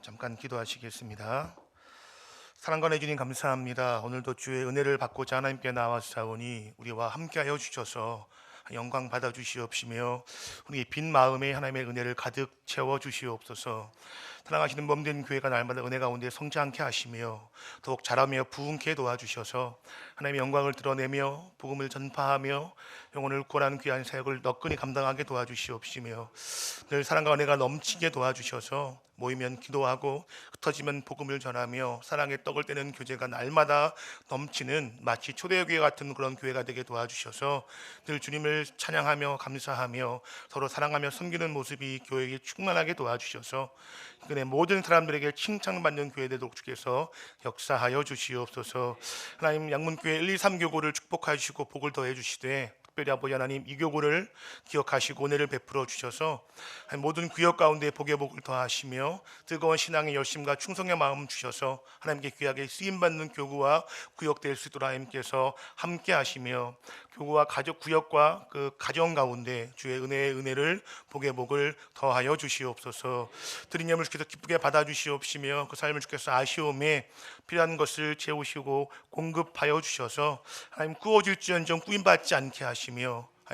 잠깐 기도하시겠습니다. 사랑과 내 주님 감사합니다. 오늘도 주의 은혜를 받고자 하나님께 나와사오니 우리와 함께하여 주셔서 영광 받아 주시옵시며 우리의 빈 마음에 하나님의 은혜를 가득 채워 주시옵소서. 사랑하시는 몸된 교회가 날마다 은혜 가운데 성장케 하시며 더욱 자라며 부흥케 도와주셔서 하나님의 영광을 드러내며 복음을 전파하며 영혼을 구원하는 귀한 사역을 너끈히 감당하게 도와주시옵시며 늘 사랑과 은혜가 넘치게 도와주셔서 모이면 기도하고 흩어지면 복음을 전하며 사랑의 떡을 떼는 교제가 날마다 넘치는 마치 초대교회 같은 그런 교회가 되게 도와주셔서 늘 주님을 찬양하며 감사하며 서로 사랑하며 섬기는 모습이 교회에 충만하게 도와주셔서 이근의 모든 사람들에게 칭찬받는 교회 되도록 주께서 역사하여 주시옵소서. 하나님 양문교회 1, 2, 3교구를 축복하시고 복을 더해 주시되 특별히 아버지 하나님 이 교구를 기억하시고 은혜를 베풀어 주셔서 모든 구역 가운데 복의 복을 더하시며 뜨거운 신앙의 열심과 충성의 마음 주셔서 하나님께 귀하게 쓰임받는 교구와 구역 될 수 있도록 하나님께서 함께 하시며 교구와 가족 구역과 그 가정 가운데 주의 은혜를 복의 복을 더하여 주시옵소서. 드린 예물 주께서 기쁘게 받아 주시옵시며 그 삶을 주께서 아쉬움에 필요한 것을 채우시고 공급하여 주셔서 하나님 꾸어질지언정 꾸임받지 않게 하시며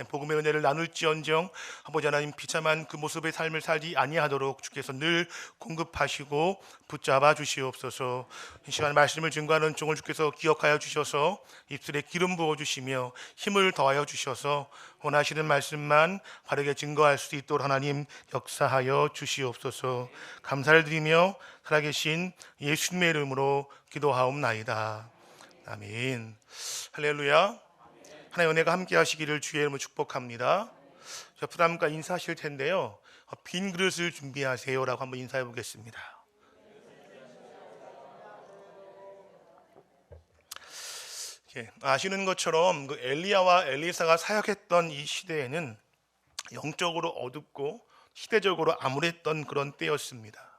복음의 은혜를 나눌지언정 아버지 하나님 비참한 그 모습의 삶을 살지 아니하도록 주께서 늘 공급하시고 붙잡아 주시옵소서. 이 시간 말씀을 증거하는 종을 주께서 기억하여 주셔서 입술에 기름 부어 주시며 힘을 더하여 주셔서 원하시는 말씀만 바르게 증거할 수 있도록 하나님 역사하여 주시옵소서. 감사를 드리며 살아계신 예수님의 이름으로 기도하옵나이다. 아멘. 할렐루야. 하나님의 은혜가 함께 하시기를 주의 이름으로 축복합니다. 저 부담과 인사하실 텐데요, 빈 그릇을 준비하세요라고 한번 인사해 보겠습니다. 아시는 것처럼 그 엘리야와 엘리사가 사역했던 이 시대에는 영적으로 어둡고 시대적으로 암울했던 그런 때였습니다.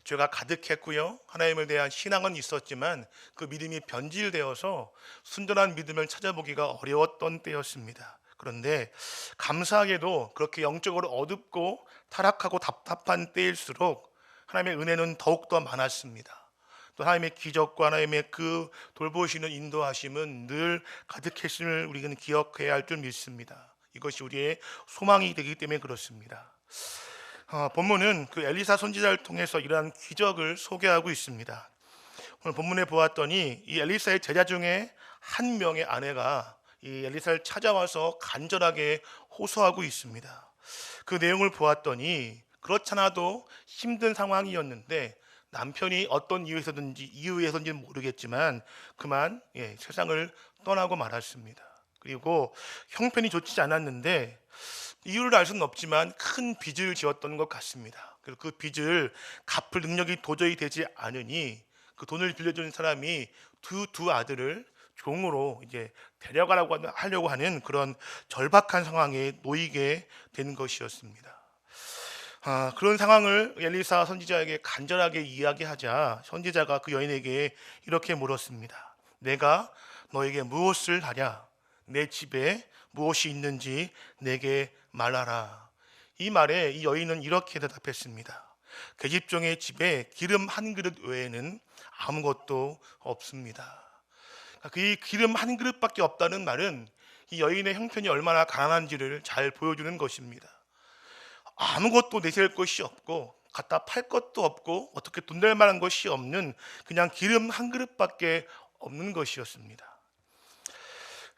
죄가 가득했고요, 하나님에 대한 신앙은 있었지만 그 믿음이 변질되어서 순전한 믿음을 찾아보기가 어려웠던 때였습니다. 그런데 감사하게도 그렇게 영적으로 어둡고 타락하고 답답한 때일수록 하나님의 은혜는 더욱더 많았습니다. 또 하나님의 기적과 하나님의 그 돌보시는 인도하심은 늘 가득했음을 우리는 기억해야 할 줄 믿습니다. 이것이 우리의 소망이 되기 때문에 그렇습니다. 본문은 그 엘리사 선지자를 통해서 이러한 기적을 소개하고 있습니다. 오늘 본문에 보았더니 이 엘리사의 제자 중에 한 명의 아내가 이 엘리사를 찾아와서 간절하게 호소하고 있습니다. 그 내용을 보았더니 그렇잖아도 힘든 상황이었는데 남편이 어떤 이유에서인지는 모르겠지만 그만 세상을 떠나고 말았습니다. 그리고 형편이 좋지 않았는데 이유를 알 수는 없지만 큰 빚을 지었던 것 같습니다. 그리고 그 빚을 갚을 능력이 도저히 되지 않으니 그 돈을 빌려준 사람이 두 아들을 종으로 이제 데려가라고 하려고 하는 그런 절박한 상황에 놓이게 된 것이었습니다. 그런 상황을 엘리사 선지자에게 간절하게 이야기하자 선지자가 그 여인에게 이렇게 물었습니다. 내가 너에게 무엇을 하랴? 내 집에 무엇이 있는지 내게 말하라. 이 말에 이 여인은 이렇게 대답했습니다. 계집종의 집에 기름 한 그릇 외에는 아무것도 없습니다. 그 기름 한 그릇밖에 없다는 말은 이 여인의 형편이 얼마나 가난한지를 잘 보여주는 것입니다. 아무것도 내세울 것이 없고 갖다 팔 것도 없고 어떻게 돈 될 만한 것이 없는 그냥 기름 한 그릇밖에 없는 것이었습니다.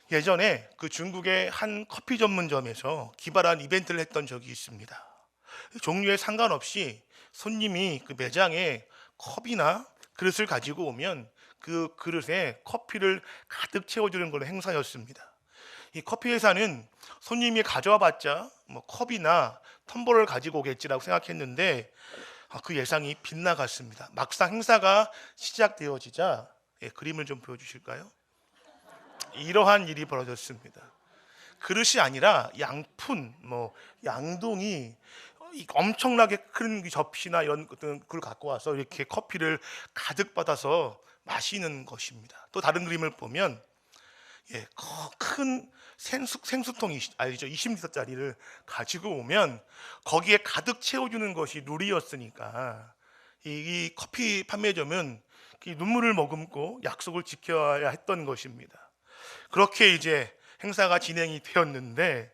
예전에 그 중국의 한 커피 전문점에서 기발한 이벤트를 했던 적이 있습니다. 종류에 상관없이 손님이 그 매장에 컵이나 그릇을 가지고 오면 그 그릇에 커피를 가득 채워주는 그런 행사였습니다. 이 커피 회사는 손님이 가져와 봤자 뭐 컵이나 텀블러를 가지고 오겠지라고 생각했는데 그 예상이 빗나갔습니다. 막상 행사가 시작되어지자 그림을 좀 보여주실까요? 이러한 일이 벌어졌습니다. 그릇이 아니라 양푼, 양동이 엄청나게 큰 접시나 이런 걸 갖고 와서 이렇게 커피를 가득 받아서 마시는 것입니다. 또 다른 그림을 보면 큰 생수통이 알죠? 20리터짜리를 가지고 오면 거기에 가득 채워주는 것이 룰이었으니까 이 커피 판매점은 이 눈물을 머금고 약속을 지켜야 했던 것입니다. 그렇게 이제 행사가 진행이 되었는데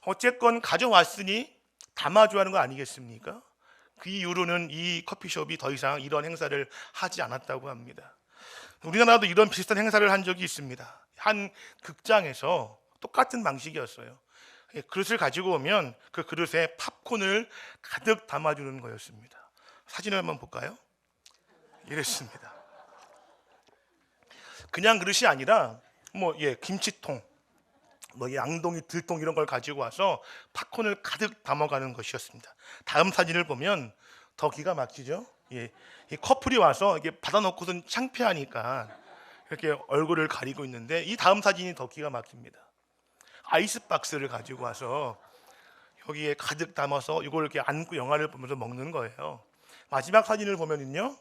어쨌건 가져왔으니 담아줘야 하는 거 아니겠습니까? 그 이후로는 이 커피숍이 더 이상 이런 행사를 하지 않았다고 합니다. 우리나라도 이런 비슷한 행사를 한 적이 있습니다. 한 극장에서 똑같은 방식이었어요. 그릇을 가지고 오면 그 그릇에 팝콘을 가득 담아주는 거였습니다. 사진을 한번 볼까요? 이랬습니다. 그냥 그릇이 아니라 김치통, 양동이, 들통 이런 걸 가지고 와서 팝콘을 가득 담아가는 것이었습니다. 다음 사진을 보면 더 기가 막히죠. 이 커플이 와서 이게 받아놓고선 창피하니까 이렇게 얼굴을 가리고 있는데, 이 다음 사진이 더 기가 막힙니다. 아이스박스를 가지고 와서 여기에 가득 담아서 이걸 이렇게 안고 영화를 보면서 먹는 거예요. 마지막 사진을 보면은요,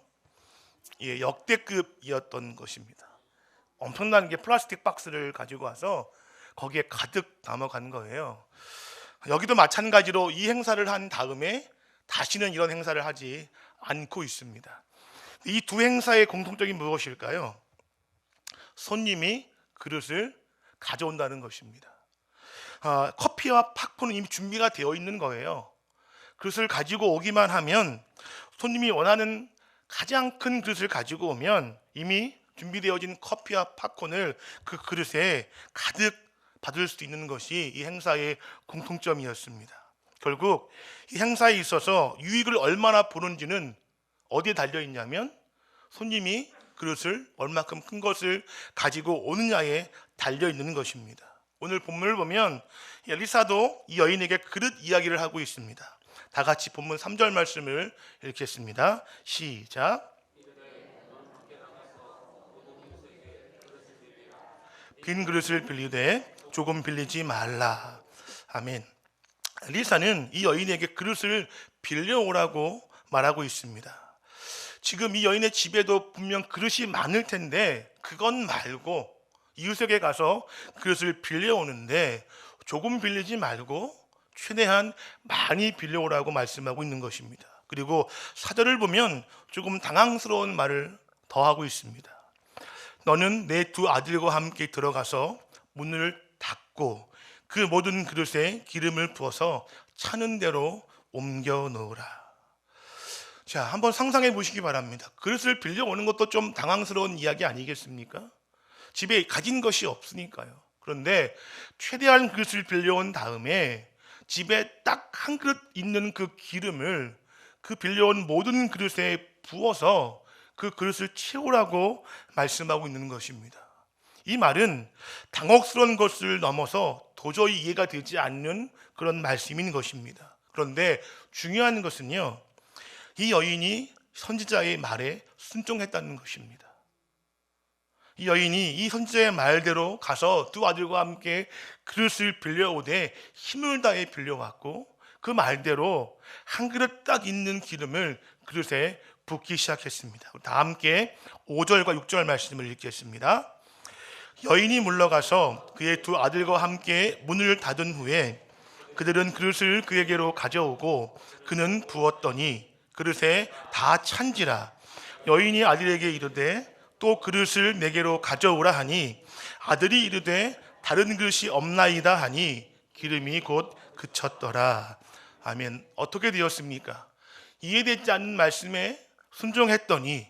역대급이었던 것입니다. 엄청난 게 플라스틱 박스를 가지고 와서 거기에 가득 담아간 거예요. 여기도 마찬가지로 이 행사를 한 다음에 다시는 이런 행사를 하지 않고 있습니다. 이 두 행사의 공통점이 무엇일까요? 손님이 그릇을 가져온다는 것입니다. 커피와 팝콘은 이미 준비가 되어 있는 거예요. 그릇을 가지고 오기만 하면, 손님이 원하는 가장 큰 그릇을 가지고 오면 이미 준비되어진 커피와 팝콘을 그 그릇에 가득 받을 수 있는 것이 이 행사의 공통점이었습니다. 결국 이 행사에 있어서 유익을 얼마나 보는지는 어디에 달려 있냐면, 손님이 그릇을 얼마큼 큰 것을 가지고 오느냐에 달려 있는 것입니다. 오늘 본문을 보면 엘리사도 이 여인에게 그릇 이야기를 하고 있습니다. 다 같이 본문 3절 말씀을 읽겠습니다. 시작. 빈 그릇을 빌리되 조금 빌리지 말라. 아멘. 엘리사는 이 여인에게 그릇을 빌려오라고 말하고 있습니다. 지금 이 여인의 집에도 분명 그릇이 많을 텐데, 그건 말고 이웃에게 가서 그릇을 빌려오는데 조금 빌리지 말고 최대한 많이 빌려오라고 말씀하고 있는 것입니다. 그리고 4절을 보면 조금 당황스러운 말을 더하고 있습니다. 너는 내 두 아들과 함께 들어가서 문을 닫고 그 모든 그릇에 기름을 부어서 차는 대로 옮겨 놓으라. 자, 한번 상상해 보시기 바랍니다. 그릇을 빌려오는 것도 좀 당황스러운 이야기 아니겠습니까? 집에 가진 것이 없으니까요. 그런데 최대한 그릇을 빌려온 다음에 집에 딱 한 그릇 있는 그 기름을 그 빌려온 모든 그릇에 부어서 그 그릇을 채우라고 말씀하고 있는 것입니다. 이 말은 당혹스러운 것을 넘어서 도저히 이해가 되지 않는 그런 말씀인 것입니다. 그런데 중요한 것은요, 이 여인이 선지자의 말에 순종했다는 것입니다. 이 여인이 이 선지자의 말대로 가서 두 아들과 함께 그릇을 빌려오되 힘을 다해 빌려왔고, 그 말대로 한 그릇 딱 있는 기름을 그릇에 붓기 시작했습니다. 다 함께 5절과 6절 말씀을 읽겠습니다. 여인이 물러가서 그의 두 아들과 함께 문을 닫은 후에 그들은 그릇을 그에게로 가져오고 그는 부었더니 그릇에 다 찬지라. 여인이 아들에게 이르되 또 그릇을 내게로 가져오라 하니 아들이 이르되 다른 그릇이 없나이다 하니 기름이 곧 그쳤더라. 아멘. 어떻게 되었습니까? 이해되지 않는 말씀에 순종했더니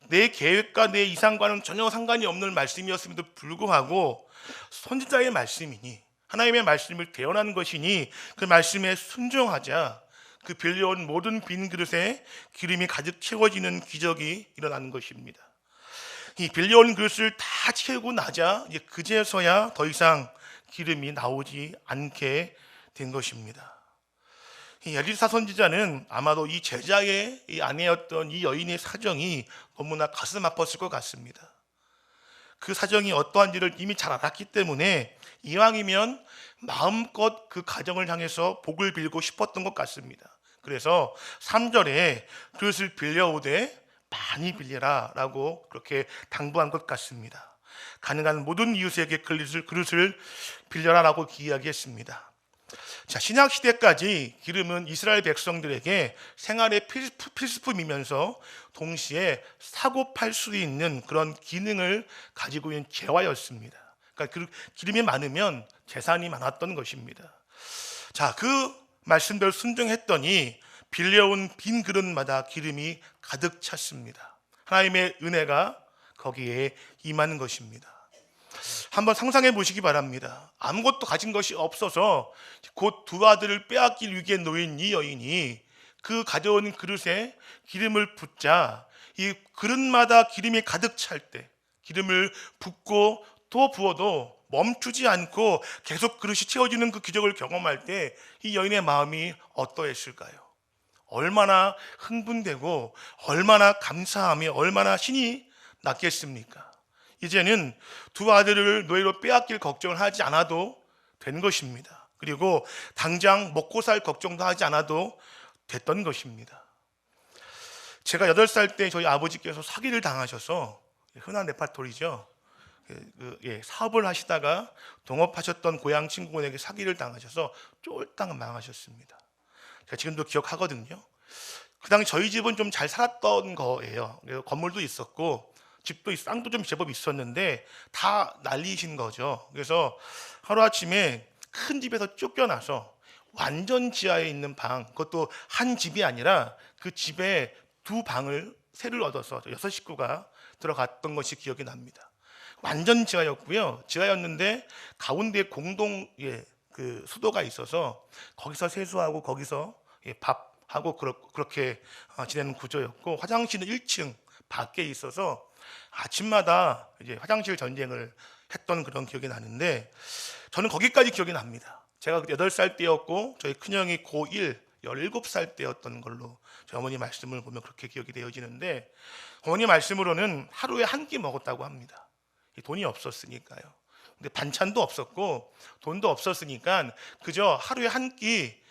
내 계획과 내 이상과는 전혀 상관이 없는 말씀이었음에도 불구하고 선지자의 말씀이니, 하나님의 말씀을 대언하는 것이니 그 말씀에 순종하자 그 빌려온 모든 빈 그릇에 기름이 가득 채워지는 기적이 일어나는 것입니다. 이 빌려온 그릇을 다 채우고 나자 이제 그제서야 더 이상 기름이 나오지 않게 된 것입니다. 이 엘리사 선지자는 아마도 이 제자의 이 아내였던 이 여인의 사정이 너무나 가슴 아팠을 것 같습니다. 그 사정이 어떠한지를 이미 잘 알았기 때문에 이왕이면 마음껏 그 가정을 향해서 복을 빌고 싶었던 것 같습니다. 그래서 3절에 그릇을 빌려오되 많이 빌려라 라고 그렇게 당부한 것 같습니다. 가능한 모든 이웃에게 그릇을 빌려라 라고 이야기했습니다. 자, 신약 시대까지 기름은 이스라엘 백성들에게 생활의 필수품이면서 동시에 사고 팔 수 있는 그런 기능을 가지고 있는 재화였습니다. 그러니까 그 기름이 많으면 재산이 많았던 것입니다. 자, 그 말씀대로 순종했더니 빌려온 빈 그릇마다 기름이 가득 찼습니다. 하나님의 은혜가 거기에 임하는 것입니다. 한번 상상해 보시기 바랍니다. 아무것도 가진 것이 없어서 곧 두 아들을 빼앗길 위기에 놓인 이 여인이 그 가져온 그릇에 기름을 붓자 이 그릇마다 기름이 가득 찰 때, 기름을 붓고 또 부어도 멈추지 않고 계속 그릇이 채워지는 그 기적을 경험할 때 이 여인의 마음이 어떠했을까요? 얼마나 흥분되고 얼마나 감사하며 얼마나 신이 났겠습니까? 이제는 두 아들을 노예로 빼앗길 걱정을 하지 않아도 된 것입니다. 그리고 당장 먹고 살 걱정도 하지 않아도 됐던 것입니다. 제가 8살 때 저희 아버지께서 사기를 당하셔서, 흔한 레파토리죠, 사업을 하시다가 동업하셨던 고향 친구분에게 사기를 당하셔서 쫄딱 망하셨습니다. 제가 지금도 기억하거든요. 그 당시 저희 집은 좀 잘 살았던 거예요. 건물도 있었고 집도 땅도 좀 제법 있었는데 다 날리신 거죠. 그래서 하루아침에 큰 집에서 쫓겨나서 완전 지하에 있는 방, 그것도 한 집이 아니라 그 집에 두 방을 세를 얻어서 6식구가 들어갔던 것이 기억이 납니다. 완전 지하였고요. 지하였는데 가운데 공동 그 수도가 있어서 거기서 세수하고 거기서 밥하고 그렇게 지내는 구조였고, 화장실은 1층 밖에 있어서 아침마다 이제 화장실 전쟁을 했던 그런 기억이 나는데, 저는 거기까지 기억이 납니다. 제가 8살 때였고 저희 큰형이 고1 17살 때였던 걸로 저희 어머니 말씀을 보면 그렇게 기억이 되어지는데, 어머니 말씀으로는 하루에 한 끼 먹었다고 합니다. 돈이 없었으니까요. 근데 반찬도 없었고 돈도 없었으니까 그저 하루에 한 끼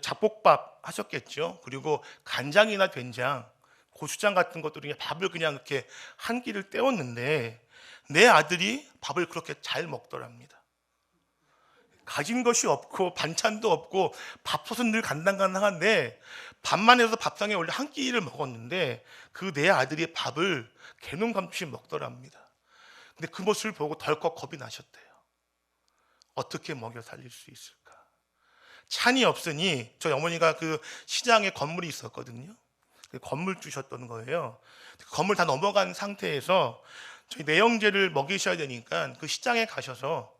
잡곡밥 하셨겠죠. 그리고 간장이나 된장, 고추장 같은 것들이 그냥 밥을 그냥 이렇게 한 끼를 때웠는데 내 아들이 밥을 그렇게 잘 먹더랍니다. 가진 것이 없고 반찬도 없고 밥솥은 늘 간당간당한데 밥만 해서 밥상에 원래 한 끼를 먹었는데 그 내 아들이 밥을 개눈감없이 먹더랍니다. 근데 그 모습을 보고 덜컥 겁이 나셨대요. 어떻게 먹여 살릴 수 있을까? 찬이 없으니 저희 어머니가 그 시장에 건물이 있었거든요. 건물 주셨던 거예요. 건물 다 넘어간 상태에서 저희 내형제를 먹이셔야 되니까 그 시장에 가셔서,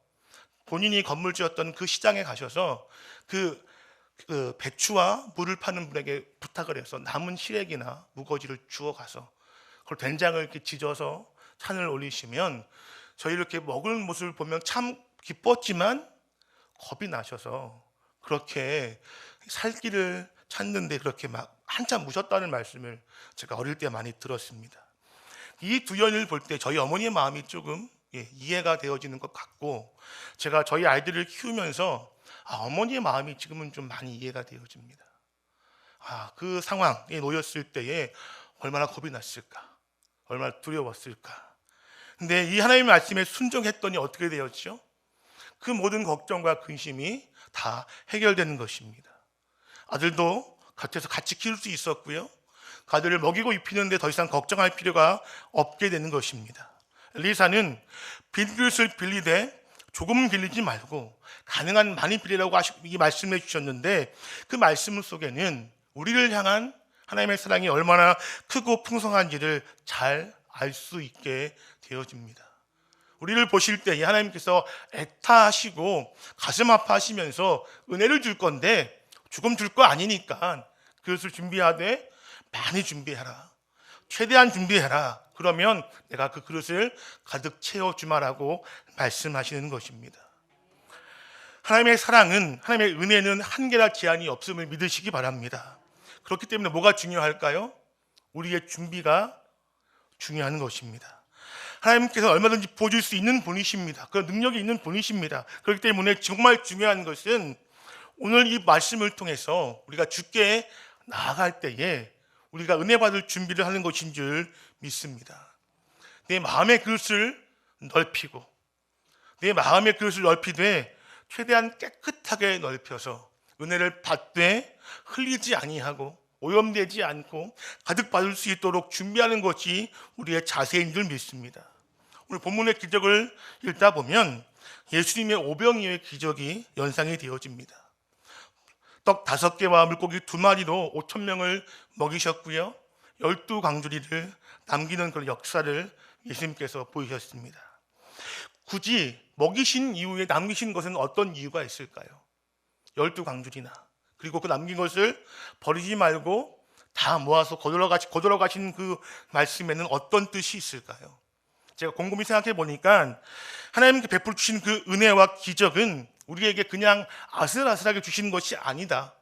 본인이 건물 지었던 그 시장에 가셔서 그 배추와 물을 파는 분에게 부탁을 해서 남은 시래기나 무거지를 주워 가서 그걸 된장을 이렇게 지져서 찬을 올리시면 저희 이렇게 먹을 모습을 보면 참 기뻤지만 겁이 나셔서 그렇게 살 길을 찾는데 그렇게 막 한참 무셨다는 말씀을 제가 어릴 때 많이 들었습니다. 이 두 연을 볼 때 저희 어머니의 마음이 조금 이해가 되어지는 것 같고, 제가 저희 아이들을 키우면서 어머니의 마음이 지금은 좀 많이 이해가 되어집니다. 그 상황에 놓였을 때에 얼마나 겁이 났을까, 얼마나 두려웠을까. 근데 이 하나님의 말씀에 순종했더니 어떻게 되었죠? 그 모든 걱정과 근심이 다 해결되는 것입니다. 아들도 곁에서 같이 키울 수 있었고요. 그 아들을 먹이고 입히는데 더 이상 걱정할 필요가 없게 되는 것입니다. 엘리사는 빈 그릇을 빌리되 조금 빌리지 말고 가능한 많이 빌리라고 이 말씀해 주셨는데, 그 말씀 속에는 우리를 향한 하나님의 사랑이 얼마나 크고 풍성한지를 잘 알 수 있게 되어집니다. 우리를 보실 때 하나님께서 애타하시고 가슴 아파하시면서 은혜를 줄 건데 조금 줄 거 아니니까 그것을 준비하되 많이 준비해라, 최대한 준비해라. 그러면 내가 그 그릇을 가득 채워주마라고 말씀하시는 것입니다. 하나님의 사랑은, 하나님의 은혜는 한계나 제한이 없음을 믿으시기 바랍니다. 그렇기 때문에 뭐가 중요할까요? 우리의 준비가 중요한 것입니다. 하나님께서 얼마든지 부어줄 수 있는 분이십니다. 그런 능력이 있는 분이십니다. 그렇기 때문에 정말 중요한 것은 오늘 이 말씀을 통해서 우리가 주께 나아갈 때에 우리가 은혜 받을 준비를 하는 것인 줄 믿습니다. 내 마음의 그릇을 넓히고 내 마음의 그릇을 넓히되 최대한 깨끗하게 넓혀서 은혜를 받되 흘리지 아니하고 오염되지 않고 가득 받을 수 있도록 준비하는 것이 우리의 자세인 줄 믿습니다. 오늘 본문의 기적을 읽다 보면 예수님의 오병이어의 기적이 연상이 되어집니다. 떡 5개와 물고기 2마리로 5,000명을 먹이셨고요. 12광주리를 남기는 그런 역사를 예수님께서 보이셨습니다. 굳이 먹이신 이후에 남기신 것은 어떤 이유가 있을까요? 12광주리나 그리고 그 남긴 것을 버리지 말고 다 모아서 거들어 가신 그 말씀에는 어떤 뜻이 있을까요? 제가 곰곰이 생각해 보니까 하나님께 베풀어 주신 그 은혜와 기적은 우리에게 그냥 아슬아슬하게 주시는 것이 아니다.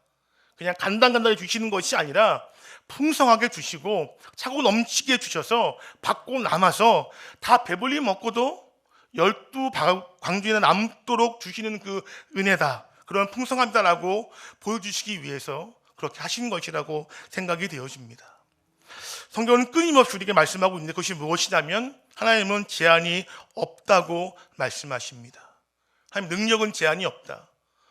그냥 간단간단히 주시는 것이 아니라 풍성하게 주시고 차고 넘치게 주셔서 받고 남아서 다 배불리 먹고도 12광주리나 남도록 주시는 그 은혜다. 그런 풍성함이다라고 보여주시기 위해서 그렇게 하신 것이라고 생각이 되어집니다. 성경은 끊임없이 우리에게 말씀하고 있는 것이 무엇이냐면 하나님은 제한이 없다고 말씀하십니다. 하나님 능력은 제한이 없다.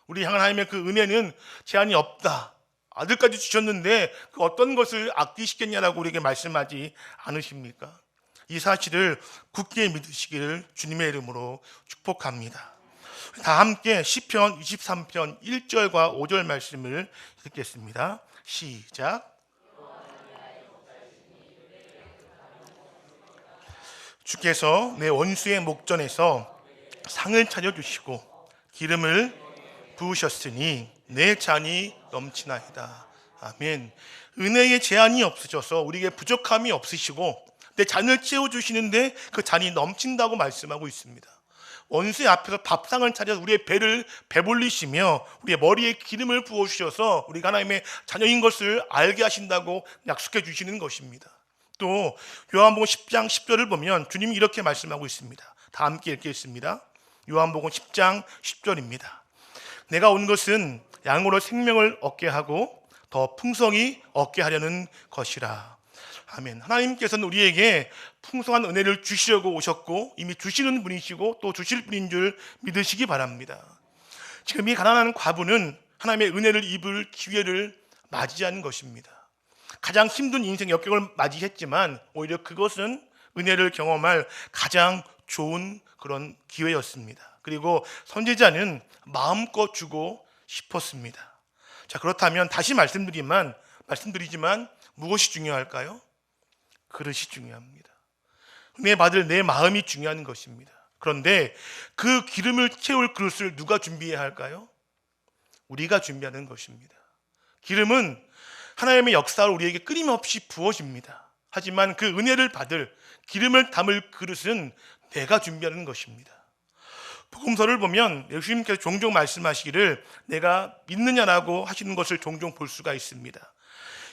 우리 향한 하나님의 그 은혜는 제한이 없다. 아들까지 주셨는데 그 어떤 것을 아끼시겠냐라고 우리에게 말씀하지 않으십니까? 이 사실을 굳게 믿으시기를 주님의 이름으로 축복합니다. 다 함께 시편 23편 1절과 5절 말씀을 읽겠습니다. 시작. 주께서 내 원수의 목전에서 상을 차려주시고 기름을 부으셨으니 내 잔이 넘치나이다. 아멘. 은혜의 제한이 없으셔서 우리에게 부족함이 없으시고 내 잔을 채워주시는데 그 잔이 넘친다고 말씀하고 있습니다. 원수의 앞에서 밥상을 차려 우리의 배를 배불리시며 우리의 머리에 기름을 부어주셔서 우리가 하나님의 자녀인 것을 알게 하신다고 약속해 주시는 것입니다. 또 요한복음 10장 10절을 보면 주님이 이렇게 말씀하고 있습니다. 다 함께 읽겠습니다. 요한복음 10장 10절입니다. 내가 온 것은 양으로 생명을 얻게 하고 더 풍성히 얻게 하려는 것이라. 아멘. 하나님께서는 우리에게 풍성한 은혜를 주시려고 오셨고 이미 주시는 분이시고 또 주실 분인 줄 믿으시기 바랍니다. 지금 이 가난한 과부는 하나님의 은혜를 입을 기회를 맞이하는 것입니다. 가장 힘든 인생 역경을 맞이했지만 오히려 그것은 은혜를 경험할 가장 좋은 그런 기회였습니다. 그리고 선지자는 마음껏 주고 싶었습니다. 자, 그렇다면 다시 말씀드리지만 무엇이 중요할까요? 그릇이 중요합니다. 은혜 받을 내 마음이 중요한 것입니다. 그런데 그 기름을 채울 그릇을 누가 준비해야 할까요? 우리가 준비하는 것입니다. 기름은 하나님의 역사로 우리에게 끊임없이 부어집니다. 하지만 그 은혜를 받을 기름을 담을 그릇은 내가 준비하는 것입니다. 복음서를 보면 예수님께서 종종 말씀하시기를 내가 믿느냐라고 하시는 것을 종종 볼 수가 있습니다.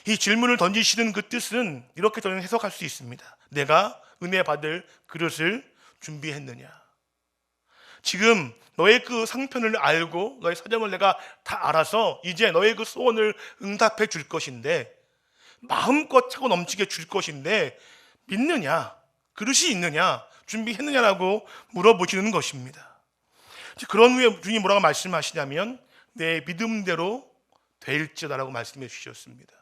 이 질문을 던지시는 그 뜻은 이렇게 저는 해석할 수 있습니다. 내가 은혜 받을 그릇을 준비했느냐. 지금 너의 그 상편을 알고 너의 사정을 내가 다 알아서 이제 너의 그 소원을 응답해 줄 것인데 마음껏 차고 넘치게 줄 것인데 믿느냐, 그릇이 있느냐, 준비했느냐라고 물어보시는 것입니다. 그런 후에 주님이 뭐라고 말씀하시냐면 내 믿음대로 될지어다라고 말씀해 주셨습니다.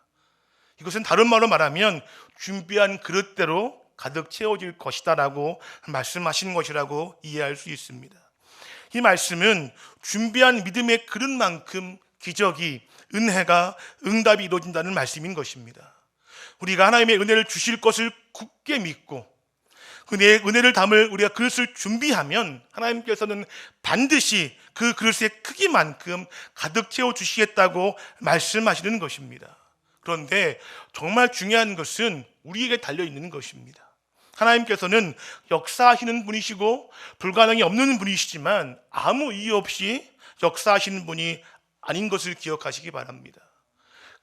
이것은 다른 말로 말하면 준비한 그릇대로 가득 채워질 것이다라고 말씀하시는 것이라고 이해할 수 있습니다. 이 말씀은 준비한 믿음의 그릇만큼 기적이, 은혜가, 응답이 이루어진다는 말씀인 것입니다. 우리가 하나님의 은혜를 주실 것을 굳게 믿고 그 은혜를 담을 우리가 그릇을 준비하면 하나님께서는 반드시 그 그릇의 크기만큼 가득 채워주시겠다고 말씀하시는 것입니다. 그런데 정말 중요한 것은 우리에게 달려있는 것입니다. 하나님께서는 역사하시는 분이시고 불가능이 없는 분이시지만 아무 이유 없이 역사하시는 분이 아닌 것을 기억하시기 바랍니다.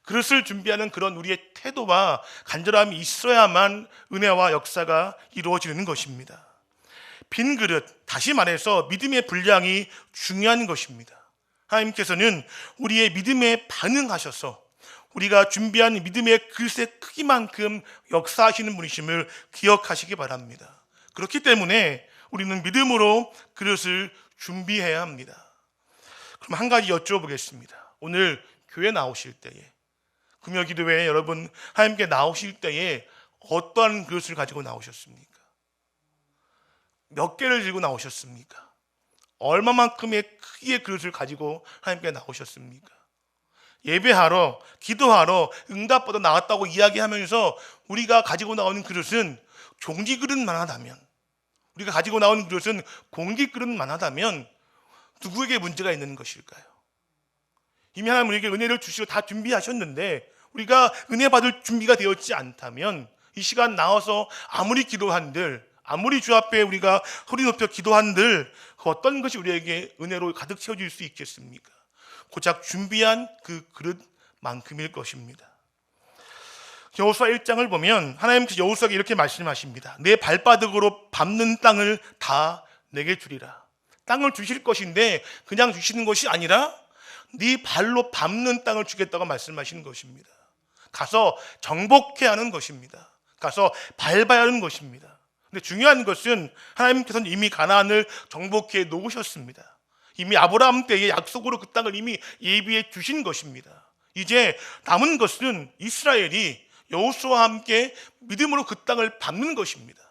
그릇을 준비하는 그런 우리의 태도와 간절함이 있어야만 은혜와 역사가 이루어지는 것입니다. 빈 그릇, 다시 말해서 믿음의 분량이 중요한 것입니다. 하나님께서는 우리의 믿음에 반응하셔서 우리가 준비한 믿음의 그릇의 크기만큼 역사하시는 분이심을 기억하시기 바랍니다. 그렇기 때문에 우리는 믿음으로 그릇을 준비해야 합니다. 그럼 한 가지 여쭤보겠습니다. 오늘 교회 나오실 때에, 금요기도회에 여러분 하나님께 나오실 때에 어떠한 그릇을 가지고 나오셨습니까? 몇 개를 들고 나오셨습니까? 얼마만큼의 크기의 그릇을 가지고 하나님께 나오셨습니까? 예배하러, 기도하러 응답받아 나왔다고 이야기하면서 우리가 가지고 나오는 그릇은 종지 그릇만 하다면, 우리가 가지고 나오는 그릇은 공기 그릇만 하다면 누구에게 문제가 있는 것일까요? 이미 하나님 우리에게 은혜를 주시고 다 준비하셨는데 우리가 은혜 받을 준비가 되었지 않다면 이 시간 나와서 아무리 기도한들, 아무리 주 앞에 우리가 소리 높여 기도한들 그 어떤 것이 우리에게 은혜로 가득 채워질 수 있겠습니까? 고작 준비한 그 그릇만큼일 것입니다. 여호수아 1장을 보면 하나님께서 여호수아에게 이렇게 말씀하십니다. 내 발바닥으로 밟는 땅을 다 내게 주리라. 땅을 주실 것인데 그냥 주시는 것이 아니라 네 발로 밟는 땅을 주겠다고 말씀하시는 것입니다. 가서 정복해야 하는 것입니다. 가서 밟아야 하는 것입니다. 근데 중요한 것은 하나님께서는 이미 가나안을 정복해 놓으셨습니다. 이미 아브라함 때의 약속으로 그 땅을 이미 예비해 주신 것입니다. 이제 남은 것은 이스라엘이 여호수아와 함께 믿음으로 그 땅을 밟는 것입니다.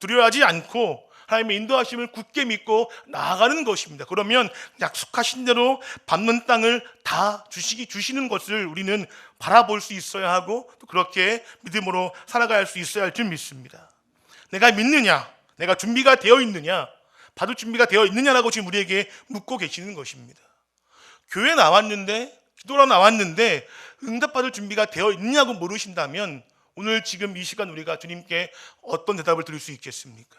두려워하지 않고 하나님의 인도하심을 굳게 믿고 나아가는 것입니다. 그러면 약속하신 대로 밟는 땅을 다 주시는 것을 우리는 바라볼 수 있어야 하고 또 그렇게 믿음으로 살아갈 수 있어야 할 줄 믿습니다. 내가 믿느냐? 내가 준비가 되어 있느냐? 받을 준비가 되어 있느냐라고 지금 우리에게 묻고 계시는 것입니다. 교회 나왔는데, 기도로 나왔는데 응답받을 준비가 되어 있느냐고 물으신다면 오늘 지금 이 시간 우리가 주님께 어떤 대답을 드릴 수 있겠습니까?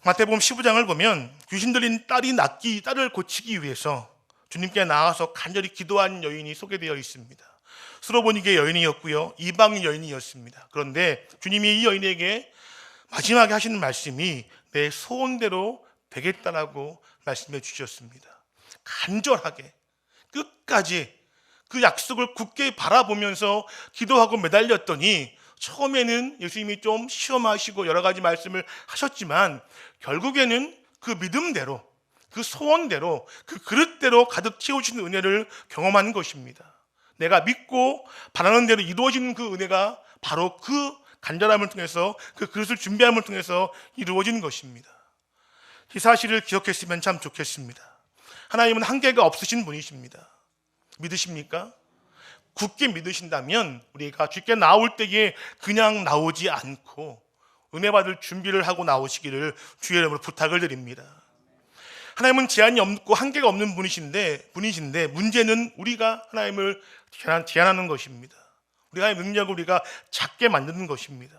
마태복음 15장을 보면 귀신 들린 딸을 고치기 위해서 주님께 나와서 간절히 기도한 여인이 소개되어 있습니다. 수로보니게 여인이었고요, 이방 여인이었습니다. 그런데 주님이 이 여인에게 마지막에 하시는 말씀이 내 소원대로 되겠다라고 말씀해 주셨습니다. 간절하게 끝까지 그 약속을 굳게 바라보면서 기도하고 매달렸더니 처음에는 예수님이 좀 시험하시고 여러 가지 말씀을 하셨지만 결국에는 그 믿음대로, 그 소원대로, 그 그릇대로 가득 채우시는 은혜를 경험하는 것입니다. 내가 믿고 바라는 대로 이루어지는 그 은혜가 바로 그 간절함을 통해서, 그 그릇을 준비함을 통해서 이루어지는 것입니다. 이 사실을 기억했으면 참 좋겠습니다. 하나님은 한계가 없으신 분이십니다. 믿으십니까? 굳게 믿으신다면 우리가 주께 나올 때에 그냥 나오지 않고 은혜 받을 준비를 하고 나오시기를 주의 이름으로 부탁을 드립니다. 하나님은 제한이 없고 한계가 없는 분이신데 문제는 우리가 하나님을 제한하는 것입니다. 우리가 하나님의 능력을 우리가 작게 만드는 것입니다.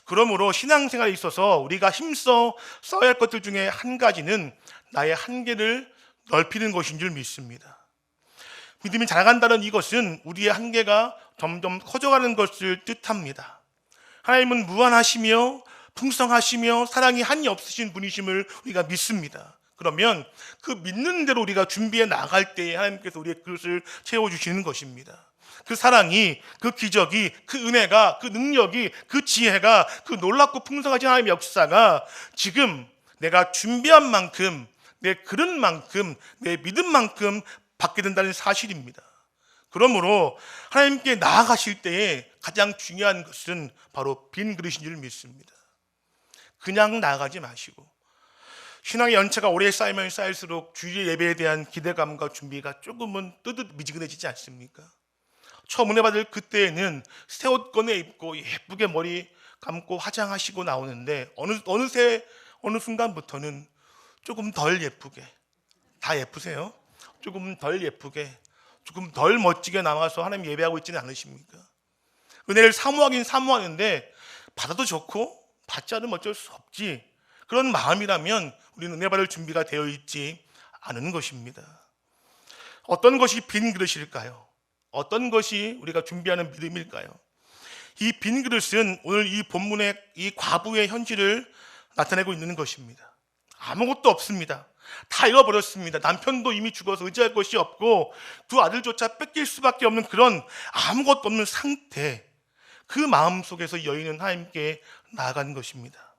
그러므로 신앙생활에 있어서 우리가 힘써 써야 할 것들 중에 한 가지는 나의 한계를 넓히는 것인 줄 믿습니다. 믿음이 자라간다는 이것은 우리의 한계가 점점 커져가는 것을 뜻합니다. 하나님은 무한하시며 풍성하시며 사랑이 한이 없으신 분이심을 우리가 믿습니다. 그러면 그 믿는 대로 우리가 준비해 나갈 때에 하나님께서 우리의 그릇을 채워주시는 것입니다. 그 사랑이, 그 기적이, 그 은혜가, 그 능력이, 그 지혜가, 그 놀랍고 풍성하신 하나님의 역사가 지금 내가 준비한 만큼, 내 그릇만큼, 내 믿음만큼 받게 된다는 사실입니다. 그러므로 하나님께 나아가실 때에 가장 중요한 것은 바로 빈 그릇인 줄 믿습니다. 그냥 나아가지 마시고 신앙의 연차가 오래 쌓이면 쌓일수록 주일 예배에 대한 기대감과 준비가 조금은 미지근해지지 않습니까? 처음 은혜 받을 그때에는 새 옷 꺼내 입고 예쁘게 머리 감고 화장하시고 나오는데 어느 순간부터는 조금 덜 예쁘게, 다 예쁘세요? 조금 덜 예쁘게, 조금 덜 멋지게 나와서 하나님 예배하고 있지는 않으십니까? 은혜를 사모하긴 사모하는데 받아도 좋고 받지 않으면 어쩔 수 없지, 그런 마음이라면 우리는 은혜 받을 준비가 되어 있지 않은 것입니다. 어떤 것이 빈 그릇일까요? 어떤 것이 우리가 준비하는 믿음일까요? 이 빈 그릇은 오늘 이 본문의 이 과부의 현실을 나타내고 있는 것입니다. 아무것도 없습니다. 다 잃어버렸습니다. 남편도 이미 죽어서 의지할 것이 없고 두 아들조차 뺏길 수밖에 없는 그런 아무것도 없는 상태, 그 마음 속에서 여인은 하나님께 나아간 것입니다.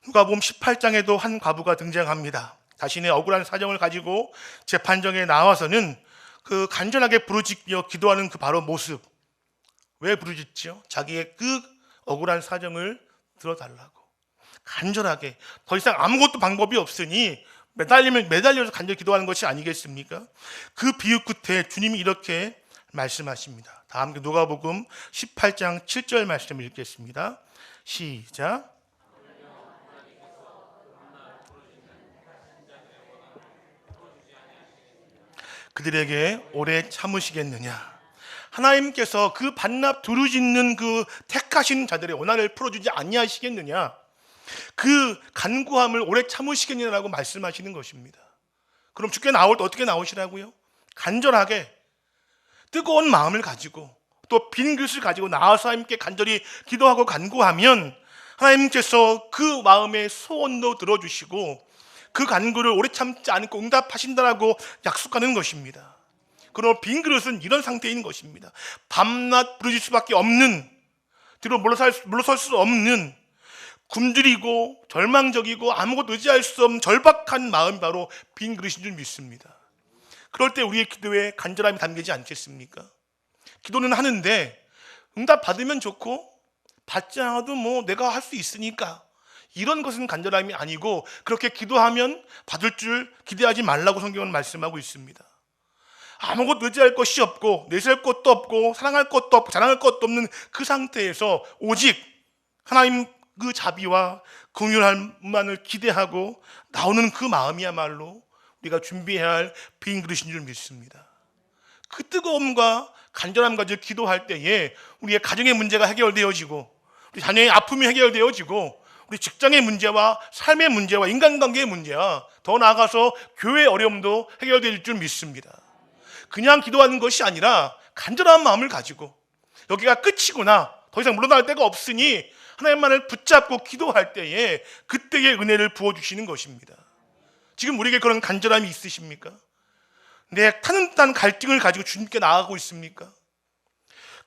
누가복음 18장에도 한 과부가 등장합니다. 자신의 억울한 사정을 가지고 재판정에 나와서는 그 간절하게 부르짖며 기도하는 그 바로 모습, 왜 부르짖죠? 자기의 그 억울한 사정을 들어달라고 간절하게. 더 이상 아무것도 방법이 없으니 매달려서 간절히 기도하는 것이 아니겠습니까? 그 비유 끝에 주님이 이렇게 말씀하십니다. 다 함께 누가복음 18장 7절 말씀을 읽겠습니다. 시작. 그들에게 오래 참으시겠느냐? 하나님께서 그 반납 두루짓는 그 택하신 자들의 원한을 풀어주지 아니하시겠느냐? 그 간구함을 오래 참으시겠느냐라고 말씀하시는 것입니다. 그럼 주께 나올 때 어떻게 나오시라고요? 간절하게 뜨거운 마음을 가지고 또 빈 그릇을 가지고 나와서 하나님께 간절히 기도하고 간구하면 하나님께서 그 마음의 소원도 들어주시고 그 간구를 오래 참지 않고 응답하신다라고 약속하는 것입니다. 그럼 빈 그릇은 이런 상태인 것입니다. 밤낮 부르질 수밖에 없는, 뒤로 물러설 수 없는, 굶주리고 절망적이고 아무것도 의지할 수 없는 절박한 마음이 바로 빈 그릇인 줄 믿습니다. 그럴 때 우리의 기도에 간절함이 담기지 않겠습니까? 기도는 하는데 응답 받으면 좋고 받지 않아도 뭐 내가 할 수 있으니까, 이런 것은 간절함이 아니고 그렇게 기도하면 받을 줄 기대하지 말라고 성경은 말씀하고 있습니다. 아무것도 의지할 것이 없고 내세울 것도 없고 사랑할 것도 없고 자랑할 것도 없는 그 상태에서 오직 하나님 그 자비와 긍휼함만을 기대하고 나오는 그 마음이야말로 우리가 준비해야 할 빈 그릇인 줄 믿습니다. 그 뜨거움과 간절함 가지고 기도할 때에 우리의 가정의 문제가 해결되어지고 우리 자녀의 아픔이 해결되어지고 우리 직장의 문제와 삶의 문제와 인간관계의 문제와 더 나아가서 교회의 어려움도 해결될 줄 믿습니다. 그냥 기도하는 것이 아니라 간절한 마음을 가지고 여기가 끝이구나, 더 이상 물러날 데가 없으니 하나님만을 붙잡고 기도할 때에 그때의 은혜를 부어주시는 것입니다. 지금 우리에게 그런 간절함이 있으십니까? 내 타는 듯한 갈증을 가지고 주님께 나아가고 있습니까?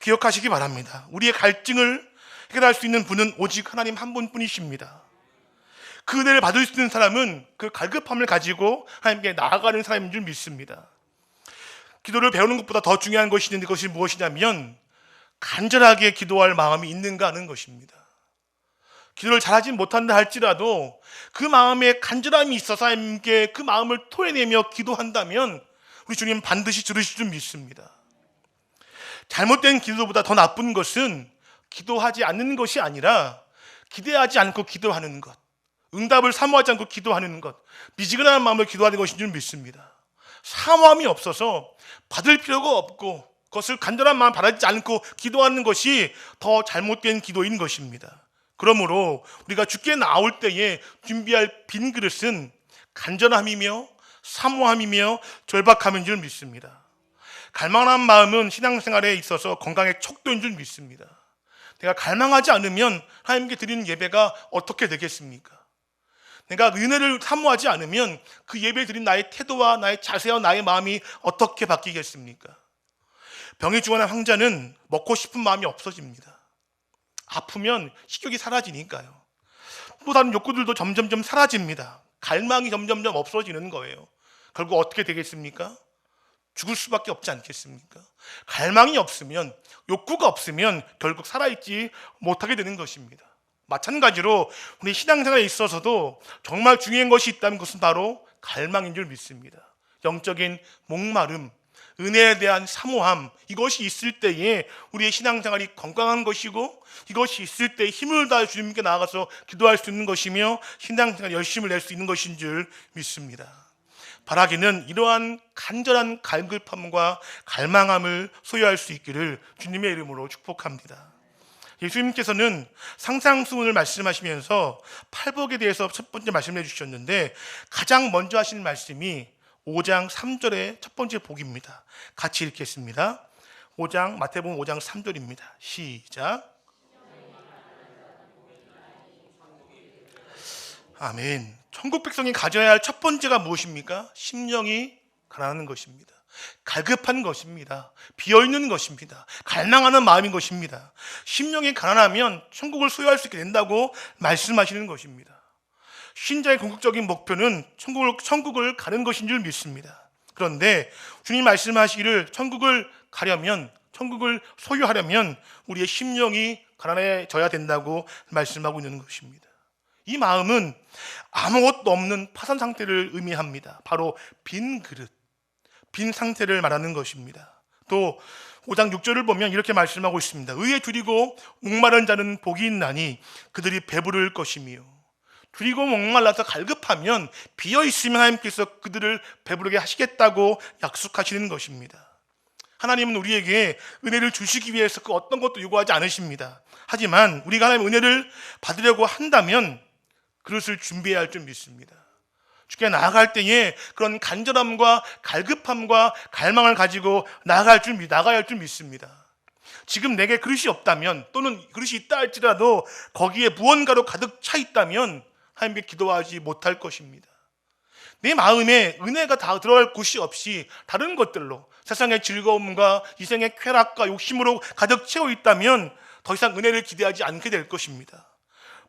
기억하시기 바랍니다. 우리의 갈증을 해결할 수 있는 분은 오직 하나님 한 분뿐이십니다. 그 은혜를 받을 수 있는 사람은 그 갈급함을 가지고 하나님께 나아가는 사람인 줄 믿습니다. 기도를 배우는 것보다 더 중요한 것이 있는데 그것이 무엇이냐면 간절하게 기도할 마음이 있는가 하는 것입니다. 기도를 잘하지 못한다 할지라도 그 마음에 간절함이 있어서 하나님께 그 마음을 토해내며 기도한다면 우리 주님 반드시 들으실 줄 믿습니다. 잘못된 기도보다 더 나쁜 것은 기도하지 않는 것이 아니라 기대하지 않고 기도하는 것, 응답을 사모하지 않고 기도하는 것, 미지근한 마음으로 기도하는 것인 줄 믿습니다. 사모함이 없어서 받을 필요가 없고 그것을 간절한 마음 바라지 않고 기도하는 것이 더 잘못된 기도인 것입니다. 그러므로 우리가 주께 나올 때에 준비할 빈 그릇은 간절함이며 사모함이며 절박함인 줄 믿습니다. 갈망한 마음은 신앙생활에 있어서 건강의 척도인 줄 믿습니다. 내가 갈망하지 않으면 하나님께 드리는 예배가 어떻게 되겠습니까? 내가 은혜를 사모하지 않으면 그 예배 드린 나의 태도와 나의 자세와 나의 마음이 어떻게 바뀌겠습니까? 병에 죽어난 황자는 먹고 싶은 마음이 없어집니다. 아프면 식욕이 사라지니까요. 또 다른 욕구들도 점점점 사라집니다. 갈망이 점점점 없어지는 거예요. 결국 어떻게 되겠습니까? 죽을 수밖에 없지 않겠습니까? 갈망이 없으면, 욕구가 없으면 결국 살아있지 못하게 되는 것입니다. 마찬가지로 우리 신앙생활에 있어서도 정말 중요한 것이 있다면 그것은 바로 갈망인 줄 믿습니다. 영적인 목마름, 은혜에 대한 사모함, 이것이 있을 때에 우리의 신앙생활이 건강한 것이고 이것이 있을 때 힘을 다해 주님께 나아가서 기도할 수 있는 것이며 신앙생활 열심을 낼 수 있는 것인 줄 믿습니다. 바라기는 이러한 간절한 갈급함과 갈망함을 소유할 수 있기를 주님의 이름으로 축복합니다. 예수님께서는 상상수훈을 말씀하시면서 팔복에 대해서 첫 번째 말씀을 해주셨는데 가장 먼저 하시는 말씀이 5장 3절의 첫 번째 복입니다. 같이 읽겠습니다. 마태복음 5장 3절입니다. 시작. 아멘. 천국 백성이 가져야 할 첫 번째가 무엇입니까? 심령이 가난한 것입니다. 갈급한 것입니다. 비어있는 것입니다. 갈망하는 마음인 것입니다. 심령이 가난하면 천국을 소유할 수 있게 된다고 말씀하시는 것입니다. 신자의 궁극적인 목표는 천국을 가는 것인 줄 믿습니다. 그런데 주님 말씀하시기를 천국을 소유하려면 우리의 심령이 가난해져야 된다고 말씀하고 있는 것입니다. 이 마음은 아무것도 없는 파산 상태를 의미합니다. 바로 빈 그릇, 빈 상태를 말하는 것입니다. 또 5장 6절을 보면 이렇게 말씀하고 있습니다. 의에 줄이고 목마른 자는 복이 있나니 그들이 배부를 것이며, 줄이고 목말라서 갈급하면 비어있으면 하나님께서 그들을 배부르게 하시겠다고 약속하시는 것입니다. 하나님은 우리에게 은혜를 주시기 위해서 그 어떤 것도 요구하지 않으십니다. 하지만 우리가 하나님의 은혜를 받으려고 한다면 그릇을 준비해야 할 줄 믿습니다. 주께 나아갈 때에 그런 간절함과 갈급함과 갈망을 가지고 나아가야 할 줄 믿습니다. 지금 내게 그릇이 없다면, 또는 그릇이 있다 할지라도 거기에 무언가로 가득 차 있다면 하나님께 기도하지 못할 것입니다. 내 마음에 은혜가 다 들어갈 곳이 없이 다른 것들로, 세상의 즐거움과 이생의 쾌락과 욕심으로 가득 채워 있다면 더 이상 은혜를 기대하지 않게 될 것입니다.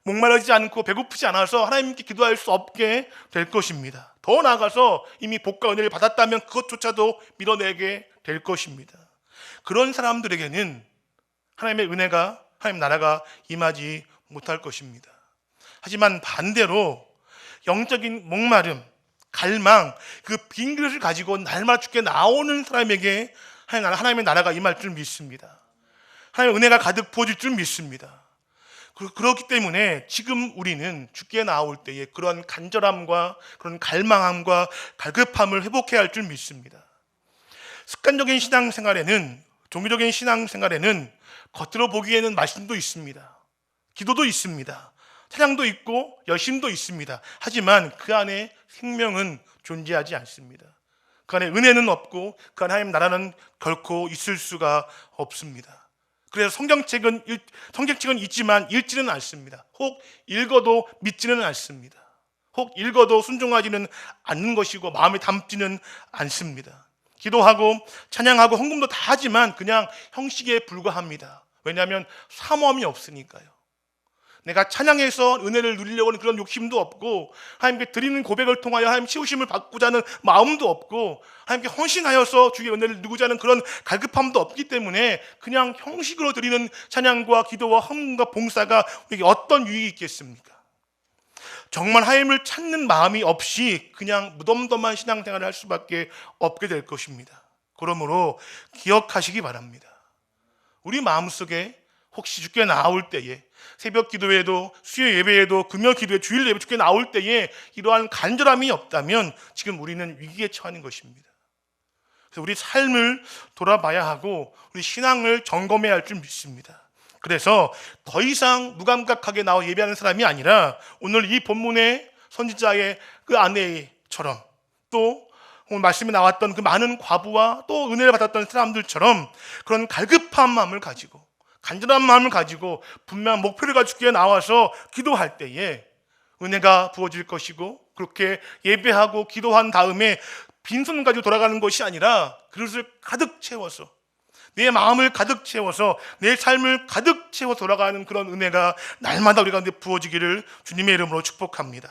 목마르지 않고 배고프지 않아서 하나님께 기도할 수 없게 될 것입니다. 더 나아가서 이미 복과 은혜를 받았다면 그것조차도 밀어내게 될 것입니다. 그런 사람들에게는 하나님의 은혜가, 하나님 나라가 임하지 못할 것입니다. 하지만 반대로 영적인 목마름, 갈망, 그 빈 그릇을 가지고 날마다 주께 나오는 사람에게 하나님의 나라가 임할 줄 믿습니다. 하나님의 은혜가 가득 부어질 줄 믿습니다. 그렇기 때문에 지금 우리는 주께 나올 때에 그런 간절함과 그런 갈망함과 갈급함을 회복해야 할 줄 믿습니다. 습관적인 신앙생활에는, 종교적인 신앙생활에는 겉으로 보기에는 말씀도 있습니다. 기도도 있습니다. 찬양도 있고 열심도 있습니다. 하지만 그 안에 생명은 존재하지 않습니다. 그 안에 은혜는 없고 그 안에 하나님 나라는 결코 있을 수가 없습니다. 그래서 성경책은 있지만 읽지는 않습니다. 혹 읽어도 믿지는 않습니다. 혹 읽어도 순종하지는 않는 것이고 마음에 담지는 않습니다. 기도하고 찬양하고 헌금도 다 하지만 그냥 형식에 불과합니다. 왜냐하면 사모함이 없으니까요. 내가 찬양해서 은혜를 누리려고 하는 그런 욕심도 없고, 하나님께 드리는 고백을 통하여 하나님 치우심을 받고자 하는 마음도 없고, 하나님께 헌신하여서 주의 은혜를 누리고자 하는 그런 갈급함도 없기 때문에 그냥 형식으로 드리는 찬양과 기도와 헌금과 봉사가 우리에게 어떤 유익이 있겠습니까? 정말 하나님을 찾는 마음이 없이 그냥 무덤덤한 신앙생활을 할 수밖에 없게 될 것입니다. 그러므로 기억하시기 바랍니다. 우리 마음속에 혹시 주께 나올 때에, 새벽 기도에도, 수요 예배에도, 금요 기도에, 주일 예배 주께 나올 때에 이러한 간절함이 없다면 지금 우리는 위기에 처하는 것입니다. 그래서 우리 삶을 돌아봐야 하고 우리 신앙을 점검해야 할 줄 믿습니다. 그래서 더 이상 무감각하게 나와 예배하는 사람이 아니라 오늘 이 본문의 선지자의 그 아내처럼, 또 오늘 말씀에 나왔던 그 많은 과부와 또 은혜를 받았던 사람들처럼 그런 갈급한 마음을 가지고, 간절한 마음을 가지고 분명한 목표를 가지고 나와서 기도할 때에 은혜가 부어질 것이고, 그렇게 예배하고 기도한 다음에 빈손 가지고 돌아가는 것이 아니라 그릇을 가득 채워서, 내 마음을 가득 채워서, 내 삶을 가득 채워 돌아가는 그런 은혜가 날마다 우리 가운데 부어지기를 주님의 이름으로 축복합니다.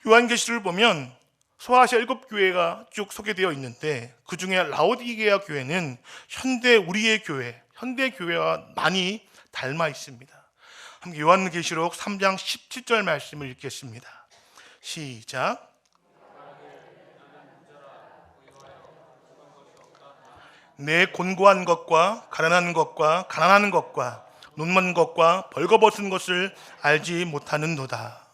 요한계시를 보면 소아시아 7교회가 쭉 소개되어 있는데 그 중에 라오디게아 교회는 현대 우리의 교회, 현대 교회와 많이 닮아 있습니다. 함께 요한계시록 3장 17절 말씀을 읽겠습니다. 시작. 내 곤고한 것과 가난한 것과 가난한 것과 눈먼 것과 벌거벗은 것을 알지 못하는도다.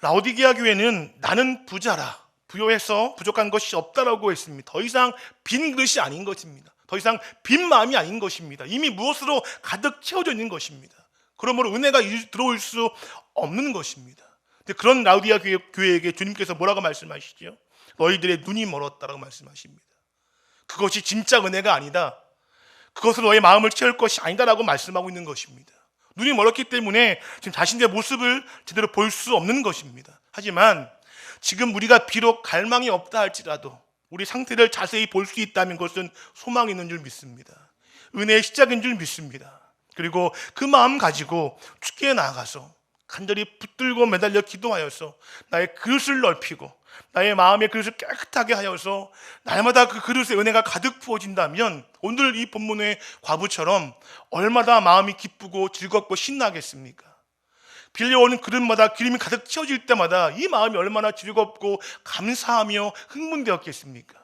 라오디게아 교회는 나는 부자라, 부요해서 부족한 것이 없다라고 했습니다. 더 이상 빈 그릇이 아닌 것입니다. 더 이상 빈 마음이 아닌 것입니다. 이미 무엇으로 가득 채워져 있는 것입니다. 그러므로 은혜가 들어올 수 없는 것입니다. 근데 그런 라오디게아 교회에게 주님께서 뭐라고 말씀하시죠? 너희들의 눈이 멀었다라고 말씀하십니다. 그것이 진짜 은혜가 아니다, 그것으로 너의 마음을 채울 것이 아니다라고 말씀하고 있는 것입니다. 눈이 멀었기 때문에 지금 자신의 모습을 제대로 볼 수 없는 것입니다. 하지만 지금 우리가 비록 갈망이 없다 할지라도 우리 상태를 자세히 볼 수 있다면 그것은 소망이 있는 줄 믿습니다. 은혜의 시작인 줄 믿습니다. 그리고 그 마음 가지고 주께 나아가서 간절히 붙들고 매달려 기도하여서 나의 그릇을 넓히고 나의 마음의 그릇을 깨끗하게 하여서 날마다 그 그릇에 은혜가 가득 부어진다면 오늘 이 본문의 과부처럼 얼마나 마음이 기쁘고 즐겁고 신나겠습니까? 빌려오는 그릇마다 기름이 가득 채워질 때마다 이 마음이 얼마나 즐겁고 감사하며 흥분되었겠습니까?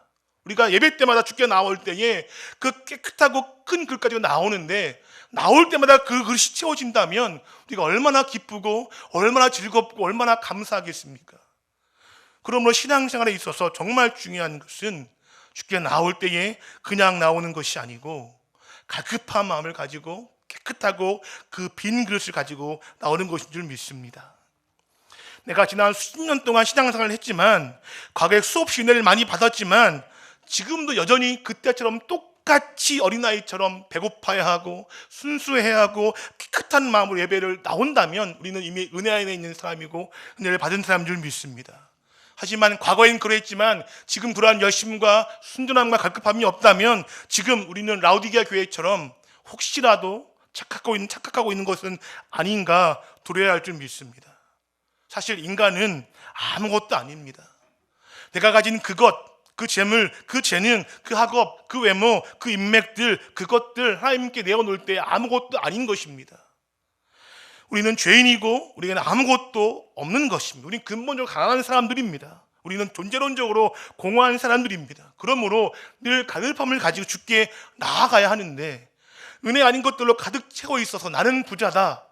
우리가 예배 때마다 주께 나올 때에 그 깨끗하고 큰 그릇 가지고 나오는데 나올 때마다 그 그릇이 채워진다면 우리가 얼마나 기쁘고 얼마나 즐겁고 얼마나 감사하겠습니까? 그러므로 신앙생활에 있어서 정말 중요한 것은 주께 나올 때에 그냥 나오는 것이 아니고 갈급한 마음을 가지고 깨끗하고 그 빈 그릇을 가지고 나오는 것인 줄 믿습니다. 내가 지난 수십 년 동안 신앙생활을 했지만 과거에 수없이 은혜를 많이 받았지만 지금도 여전히 그때처럼 똑같이 어린아이처럼 배고파야 하고 순수해야 하고 깨끗한 마음으로 예배를 나온다면 우리는 이미 은혜 안에 있는 사람이고 은혜를 받은 사람인 줄 믿습니다. 하지만 과거엔 그랬지만 지금 그러한 열심과 순전함과 갈급함이 없다면 지금 우리는 라우디게아 교회처럼 혹시라도 착각하고 있는 것은 아닌가 두려워야 할 줄 믿습니다. 사실 인간은 아무것도 아닙니다. 내가 가진 그것, 그 재물, 그 재능, 그 학업, 그 외모, 그 인맥들, 그것들 하나님께 내어놓을 때 아무것도 아닌 것입니다. 우리는 죄인이고 우리에게는 아무것도 없는 것입니다. 우리는 근본적으로 가난한 사람들입니다. 우리는 존재론적으로 공허한 사람들입니다. 그러므로 늘 갈급함을 가지고 주께 나아가야 하는데 은혜 아닌 것들로 가득 채워 있어서 나는 부자다,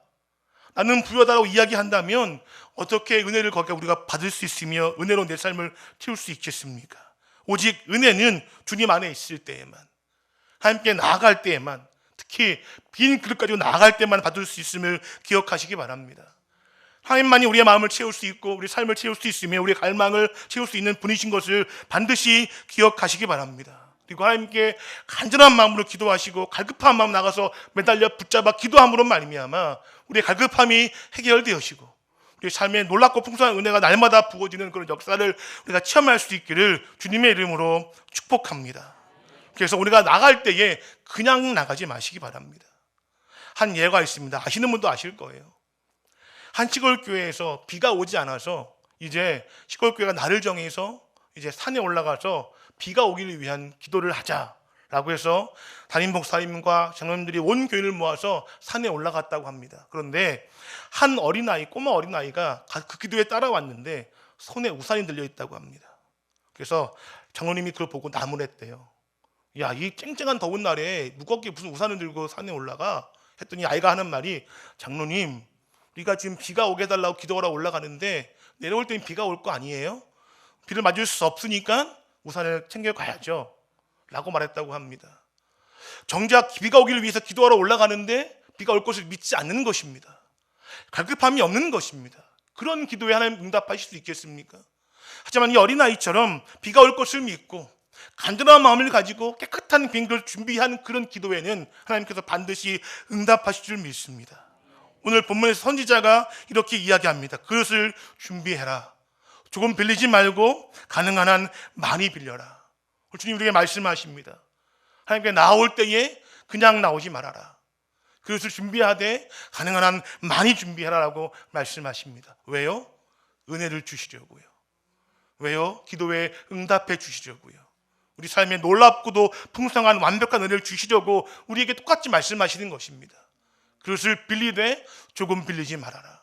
나는 부유하다고 이야기한다면 어떻게 은혜를 거기에 우리가 받을 수 있으며 은혜로 내 삶을 채울 수 있겠습니까? 오직 은혜는 주님 안에 있을 때에만, 하나님께 나아갈 때에만, 특히 빈 그릇 가지고 나아갈 때만 받을 수 있음을 기억하시기 바랍니다. 하나님만이 우리의 마음을 채울 수 있고 우리 삶을 채울 수 있으며 우리의 갈망을 채울 수 있는 분이신 것을 반드시 기억하시기 바랍니다. 그리고 하나님께 간절한 마음으로 기도하시고 갈급한 마음 나가서 매달려 붙잡아 기도함으로 말미암아 우리의 갈급함이 해결되어지고 우리 삶에 놀랍고 풍성한 은혜가 날마다 부어지는 그런 역사를 우리가 체험할 수 있기를 주님의 이름으로 축복합니다. 그래서 우리가 나갈 때에 그냥 나가지 마시기 바랍니다. 한 예가 있습니다. 아시는 분도 아실 거예요. 한 시골교회에서 비가 오지 않아서 이제 시골교회가 날을 정해서 이제 산에 올라가서 비가 오기를 위한 기도를 하자라고 해서 담임 목사님과 장로님들이 온 교회를 모아서 산에 올라갔다고 합니다. 그런데 한 어린아이, 꼬마 어린아이가 그 기도에 따라왔는데 손에 우산이 들려있다고 합니다. 그래서 장로님이 그걸 보고 나무랬대요. 야, 이 쨍쨍한 더운 날에 무겁게 무슨 우산을 들고 산에 올라가? 했더니 아이가 하는 말이, 장로님, 우리가 지금 비가 오게 해달라고 기도하러 올라가는데 내려올 때는 비가 올 거 아니에요? 비를 맞을 수 없으니까 우산을 챙겨가야죠 라고 말했다고 합니다. 정작 비가 오기를 위해서 기도하러 올라가는데 비가 올 것을 믿지 않는 것입니다. 갈급함이 없는 것입니다. 그런 기도에 하나님 응답하실 수 있겠습니까? 하지만 이 어린아이처럼 비가 올 것을 믿고 간절한 마음을 가지고 깨끗한 빈그릇을 준비한 그런 기도에는 하나님께서 반드시 응답하실 줄 믿습니다. 오늘 본문에서 선지자가 이렇게 이야기합니다. 그릇을 준비해라. 조금 빌리지 말고 가능한 한 많이 빌려라. 주님 우리에게 말씀하십니다. 하나님께 나올 때에 그냥 나오지 말아라. 그릇을 준비하되 가능한 한 많이 준비해라라고 말씀하십니다. 왜요? 은혜를 주시려고요. 왜요? 기도에 응답해 주시려고요. 우리 삶에 놀랍고도 풍성한 완벽한 은혜를 주시려고 우리에게 똑같이 말씀하시는 것입니다. 그릇을 빌리되 조금 빌리지 말아라.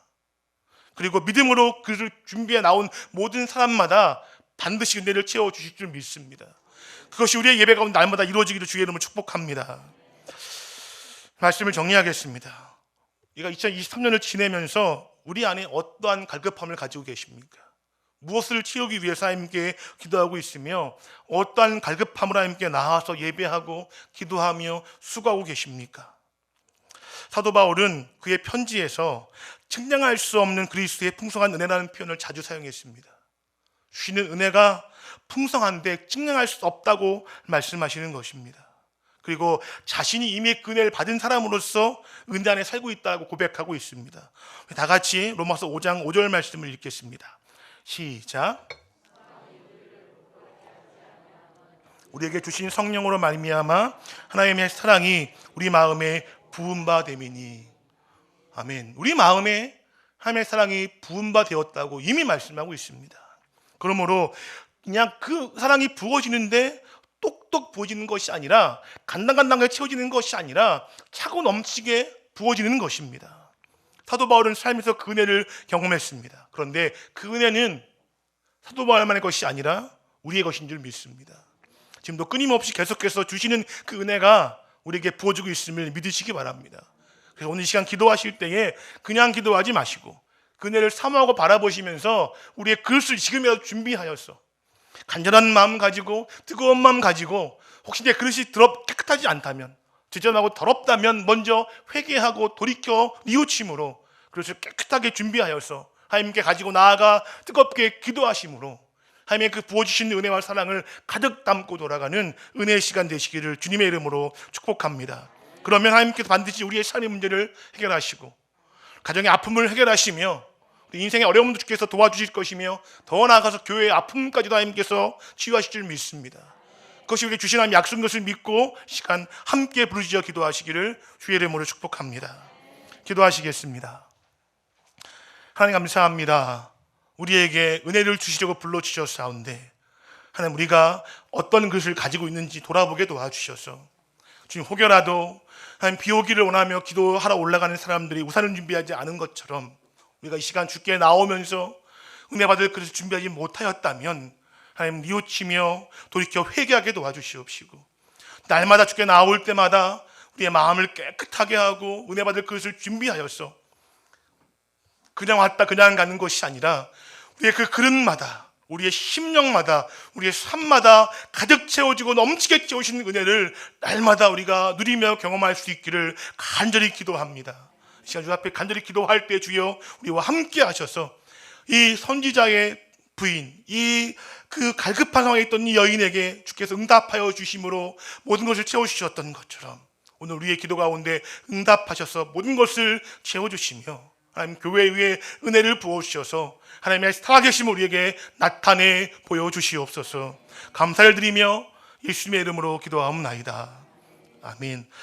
그리고 믿음으로 그릇을 준비해 나온 모든 사람마다 반드시 은혜를 채워주실 줄 믿습니다. 그것이 우리의 예배 가운데 날마다 이루어지기를 주의 이름으로 축복합니다. 말씀을 정리하겠습니다. 우리가 2023년을 지내면서 우리 안에 어떠한 갈급함을 가지고 계십니까? 무엇을 채우기 위해서 하나님께 기도하고 있으며 어떠한 갈급함으로 하나님께 나와서 예배하고 기도하며 수고하고 계십니까? 사도 바울은 그의 편지에서 측량할 수 없는 그리스도의 풍성한 은혜라는 표현을 자주 사용했습니다. 주시는 은혜가 풍성한데 측량할 수 없다고 말씀하시는 것입니다. 그리고 자신이 이미 그 은혜를 받은 사람으로서 은혜 안에 살고 있다고 고백하고 있습니다. 다 같이 로마서 5장 5절 말씀을 읽겠습니다. 시작. 우리에게 주신 성령으로 말미암아 하나님의 사랑이 우리 마음에 부은 바 됨이니. 아멘. 우리 마음에 하나님의 사랑이 부은 바 되었다고 이미 말씀하고 있습니다. 그러므로 그냥 그 사랑이 부어지는데 똑똑 부어지는 것이 아니라 간당간당하게 채워지는 것이 아니라 차고 넘치게 부어지는 것입니다. 사도 바울은 삶에서 그 은혜를 경험했습니다. 그런데 그 은혜는 사도 바울만의 것이 아니라 우리의 것인 줄 믿습니다. 지금도 끊임없이 계속해서 주시는 그 은혜가 우리에게 부어지고 있음을 믿으시기 바랍니다. 그래서 오늘 이 시간 기도하실 때에 그냥 기도하지 마시고 그 은혜를 사모하고 바라보시면서 우리의 그릇을 지금이라도 준비하여서 간절한 마음 가지고 뜨거운 마음 가지고 혹시 내 그릇이 깨끗하지 않다면 지저분하고 더럽다면 먼저 회개하고 돌이켜 뉘우침으로 그릇을 깨끗하게 준비하여서 하나님께 가지고 나아가 뜨겁게 기도하심으로 하나님의 그 부어주신 은혜와 사랑을 가득 담고 돌아가는 은혜의 시간 되시기를 주님의 이름으로 축복합니다. 그러면 하나님께서 반드시 우리의 삶의 문제를 해결하시고 가정의 아픔을 해결하시며 인생의 어려움도 주께서 도와주실 것이며 더 나아가서 교회의 아픔까지도 하나님께서 치유하실 줄 믿습니다. 그것이 우리에게 주신 하나님 약속인 것을 믿고 시간 함께 부르짖어 기도하시기를 주의 이름으로 축복합니다. 기도하시겠습니다. 하나님 감사합니다. 우리에게 은혜를 주시려고 불러주셨사온데 하나님 우리가 어떤 것을 가지고 있는지 돌아보게 도와주셔서 주님 혹여라도 하나님 비 오기를 원하며 기도하러 올라가는 사람들이 우산을 준비하지 않은 것처럼 우리가 이 시간 주께 나오면서 은혜 받을 그릇을 준비하지 못하였다면 하나님 뉘우치며 돌이켜 회개하게 도와주시옵시고 날마다 주께 나올 때마다 우리의 마음을 깨끗하게 하고 은혜 받을 그릇을 준비하여서 그냥 왔다 그냥 가는 것이 아니라 우리의 그 그릇마다 우리의 심령마다 우리의 삶마다 가득 채워지고 넘치게 채우시는 은혜를 날마다 우리가 누리며 경험할 수 있기를 간절히 기도합니다. 이 시간 주 앞에 간절히 기도할 때 주여 우리와 함께 하셔서 이 선지자의 부인, 이 그 갈급한 상황에 있던 이 여인에게 주께서 응답하여 주심으로 모든 것을 채워주셨던 것처럼 오늘 우리의 기도 가운데 응답하셔서 모든 것을 채워주시며 하나님 교회 위에 은혜를 부어주셔서 하나님의 살아계심을 우리에게 나타내 보여주시옵소서. 감사를 드리며 예수님의 이름으로 기도하옵나이다. 아멘.